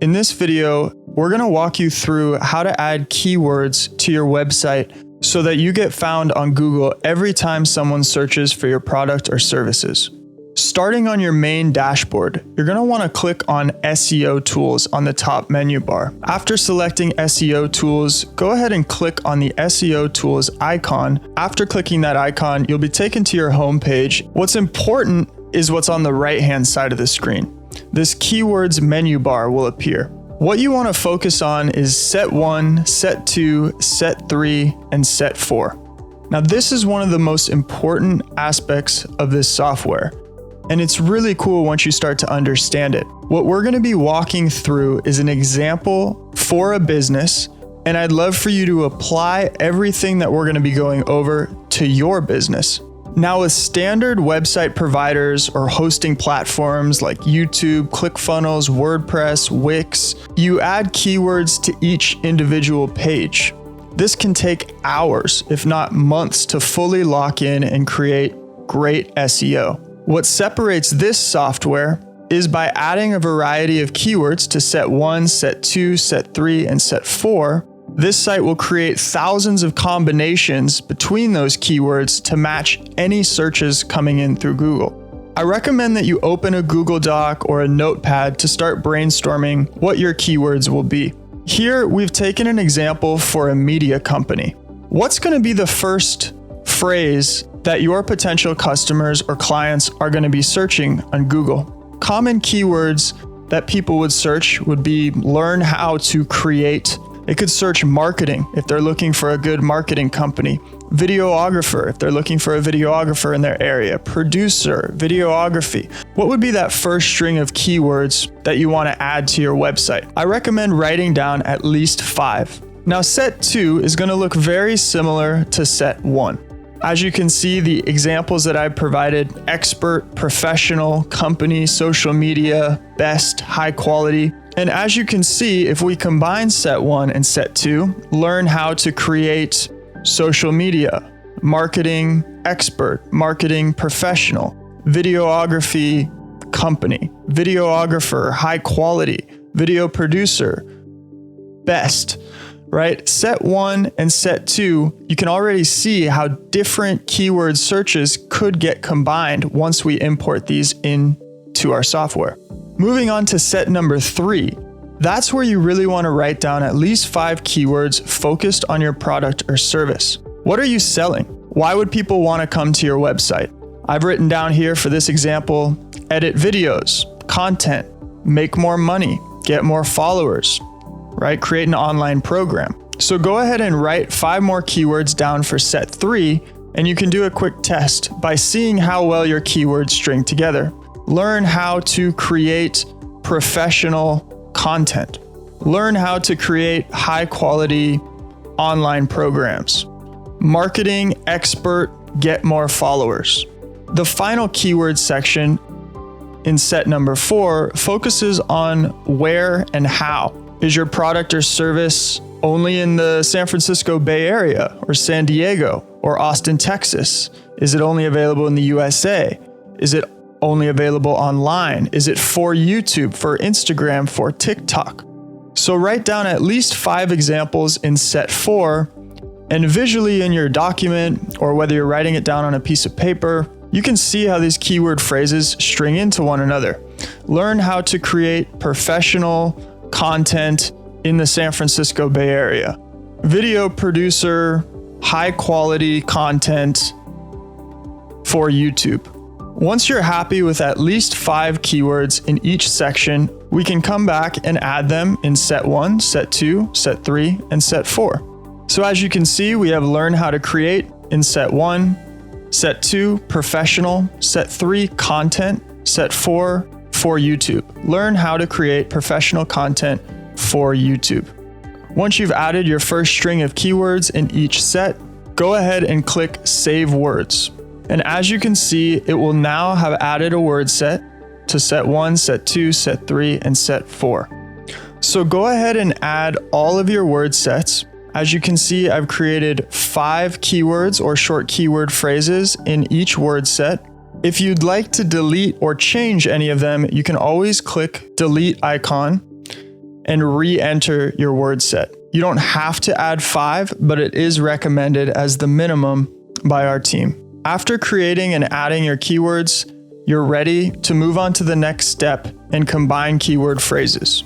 In this video, we're going to walk you through how to add keywords to your website so that you get found on Google every time someone searches for your product or services. Starting on your main dashboard, you're going to want to click on SEO tools on the top menu bar. After selecting SEO tools, go ahead and click on the SEO tools icon. After clicking that icon, you'll be taken to your home page. What's important is what's on the right-hand side of the screen. This keywords menu bar will appear. What you want to focus on is set 1, set 2, set 3, and set 4. Now, this is one of the most important aspects of this software, and it's really cool once you start to understand it. What we're going to be walking through is an example for a business, and I'd love for you to apply everything that we're going to be going over to your business. Now, with standard website providers or hosting platforms like YouTube, ClickFunnels, WordPress, Wix, you add keywords to each individual page. This can take hours, if not months, to fully lock in and create great SEO. What separates this software is by adding a variety of keywords to set 1, set 2, set 3, and set 4. This site will create thousands of combinations between those keywords to match any searches coming in through Google. I recommend that you open a Google Doc or a notepad to start brainstorming what your keywords will be. Here, we've taken an example for a media company. What's going to be the first phrase that your potential customers or clients are going to be searching on Google? Common keywords that people would search would be learn how to create. It could search marketing if they're looking for a good marketing company, videographer if they're looking for a videographer in their area, producer, videography. What would be that first string of keywords that you want to add to your website? I recommend writing down at least 5. Now, set 2 is going to look very similar to set 1. As you can see, the examples that I provided: expert, professional, company, social media, best, high quality. And as you can see, if we combine set 1 and set 2, learn how to create social media, marketing expert, marketing professional, videography company, videographer, high quality, video producer, best, right? Set 1 and set 2, you can already see how different keyword searches could get combined once we import these into our software. Moving on to set number 3, that's where you really want to write down at least 5 keywords focused on your product or service. What are you selling? Why would people want to come to your website? I've written down here for this example: edit videos, content, make more money, get more followers, right? Create an online program. So go ahead and write 5 more keywords down for set 3, and you can do a quick test by seeing how well your keywords string together. Learn how to create professional content. Learn how to create high quality online programs. Marketing expert, get more followers. The final keyword section in set number 4 focuses on where and how. Is your product or service only in the San Francisco Bay Area or San Diego or Austin, Texas? Is it only available in the USA? Is it only available online? Is it for YouTube, for Instagram, for TikTok? So write down at least 5 examples in set 4, and visually in your document, or whether you're writing it down on a piece of paper, you can see how these keyword phrases string into one another. Learn how to create professional content in the San Francisco Bay Area. Video producer, high quality content for YouTube. Once you're happy with at least 5 keywords in each section, we can come back and add them in set 1, set 2, set 3, and set 4. So as you can see, we have learn how to create in set 1, set 2, professional, set 3, content, set 4, for YouTube. Learn how to create professional content for YouTube. Once you've added your first string of keywords in each set, go ahead and click Save Words. And as you can see, it will now have added a word set to set 1, set 2, set 3, and set 4. So go ahead and add all of your word sets. As you can see, I've created 5 keywords or short keyword phrases in each word set. If you'd like to delete or change any of them, you can always click Delete icon. and re-enter your word set. You don't have to add 5, but it is recommended as the minimum by our team. After creating and adding your keywords, you're ready to move on to the next step and combine keyword phrases.